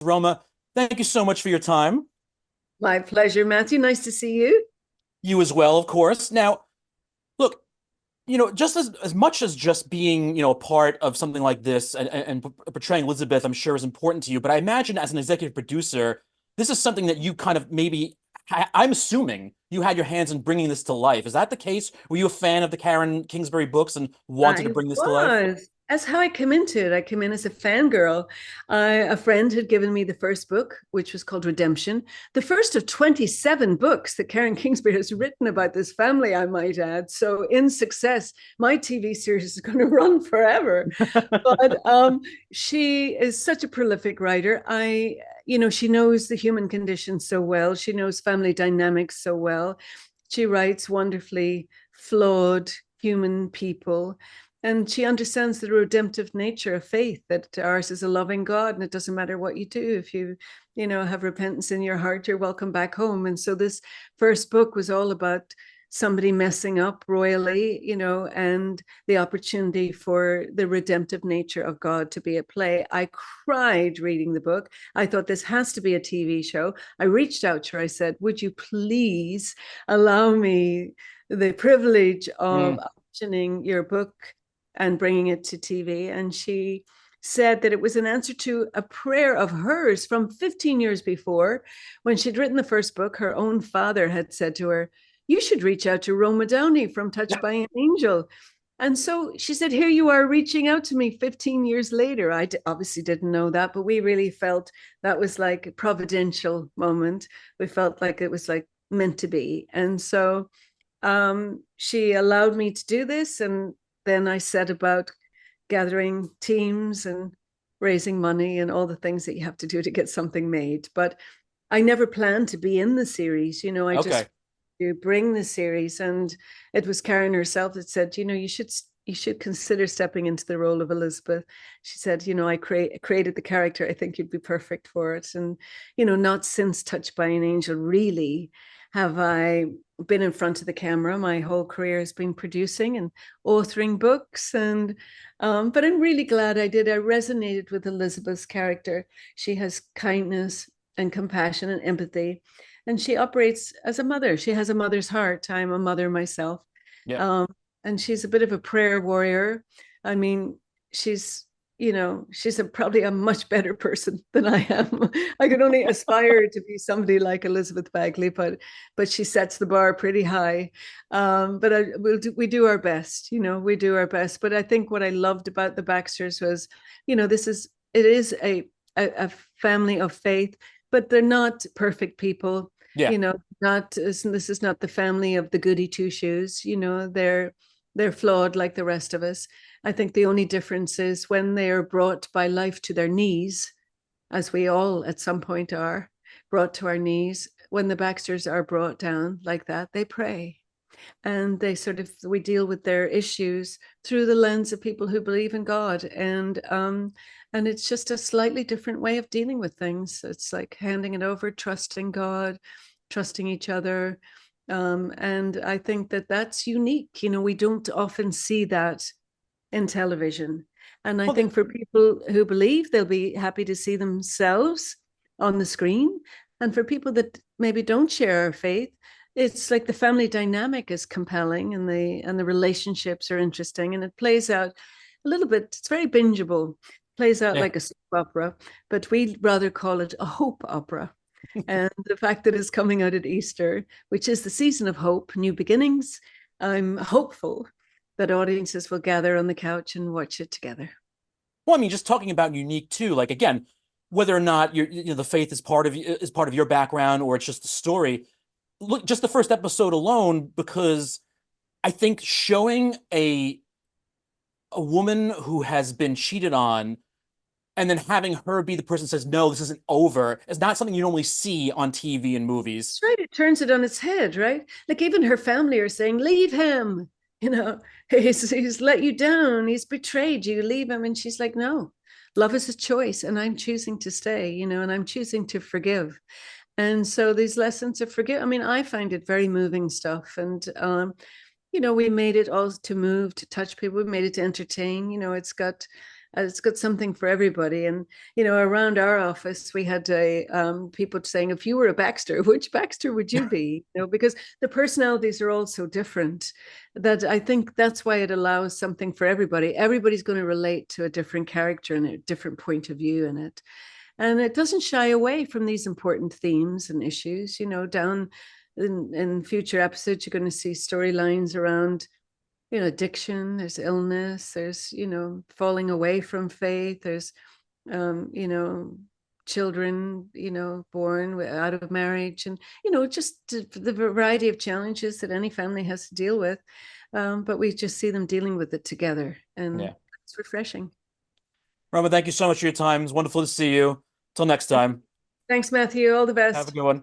Roma, thank you so much for your time. My pleasure, Matthew. Nice to see you. You as well, of course. Now, look, just as much as just being, a part of something like this and portraying Elizabeth, I'm sure is important to you. But I imagine as an executive producer, this is something that you kind of maybe, I'm assuming you had your hands in bringing this to life. Is that the case? Were you a fan of the Karen Kingsbury books and wanted to I bring this to life? was. That's how I came into it. I came in as a fangirl. A friend had given me the first book, which was called Redemption, the first of 27 books that Karen Kingsbury has written about this family, I might add. So, in success, my TV series is going to run forever. But she is such a prolific writer. She knows the human condition so well. She knows family dynamics so well. She writes wonderfully flawed human people. And she understands the redemptive nature of faith, that ours is a loving God, and it doesn't matter what you do. If you have repentance in your heart, you're welcome back home. And so this first book was all about somebody messing up royally, and the opportunity for the redemptive nature of God to be at play. I cried reading the book. I thought this has to be a TV show. I reached out to her. I said, would you please allow me the privilege of Mm. optioning your book and bringing it to TV? And she said that it was an answer to a prayer of hers from 15 years before. When she'd written the first book, her own father had said to her, you should reach out to Roma Downey from Touched by an Angel. And so she said, here you are reaching out to me 15 years later. Obviously didn't know that, but we really felt that was like a providential moment. We felt like it was like meant to be. And so she allowed me to do this. And then I set about gathering teams and raising money and all the things that you have to do to get something made. But I never planned to be in the series. I just Okay. to bring the series, and it was Karen herself that said, you should consider stepping into the role of Elizabeth. She said, I created the character. I think you'd be perfect for it. And not since Touched by an Angel really have I been in front of the camera. My whole career has been producing and authoring books, and but I'm really glad I did. I resonated with Elizabeth's character. She has kindness and compassion and empathy, and she operates as a mother. She has a mother's heart. I'm a mother myself, Yeah. um, and she's a bit of a prayer warrior. I mean, she's she's probably a much better person than I am. I could only aspire to be somebody like Elizabeth Bagley, but she sets the bar pretty high. But we do our best. We do our best. But I think what I loved about the Baxters was, it is a family of faith, but they're not perfect people. Yeah. Not this is not the family of the goody two shoes. They're flawed like the rest of us. I think the only difference is when they are brought by life to their knees, as we all at some point are brought to our knees. When the Baxters are brought down like that, they pray, and we deal with their issues through the lens of people who believe in God, and it's just a slightly different way of dealing with things. It's like handing it over, trusting God, trusting each other. And I think that that's unique. We don't often see that in television. And I Well, think for people who believe, they'll be happy to see themselves on the screen. And for people that maybe don't share our faith, it's like the family dynamic is compelling, and the relationships are interesting, and it plays out a little bit. It's very bingeable. It plays out yeah. like a soap opera, but we rather call it a hope opera. And the fact that it's coming out at Easter, which is the season of hope, new beginnings, I'm hopeful that audiences will gather on the couch and watch it together. Well, I mean, just talking about unique too, like again, whether or not the faith is part of your background or it's just the story. Look, just the first episode alone, because I think showing a woman who has been cheated on and then having her be the person who says, no, this isn't over, is not something you normally see on TV and movies. That's right. It turns it on its head, right? Like even her family are saying, leave him. You know, he's let you down. He's betrayed you. Leave him. And she's like, no, love is a choice. And I'm choosing to stay, and I'm choosing to forgive. And so these lessons of forgive, I mean, I find it very moving stuff. And, we made it all to move, to touch people. We made it to entertain. It's got It's got something for everybody. And, around our office, we had people saying, if you were a Baxter, which Baxter would you be? Because the personalities are all so different that I think that's why it allows something for everybody. Everybody's going to relate to a different character and a different point of view in it. And it doesn't shy away from these important themes and issues, down in future episodes, you're going to see storylines around addiction, there's illness, there's falling away from faith, there's children born out of marriage, and just the variety of challenges that any family has to deal with, but we just see them dealing with it together, and it's refreshing. Roma, thank you so much for your time. It's wonderful to see you. Till next time. Thanks, Matthew. All the best. Have a good one.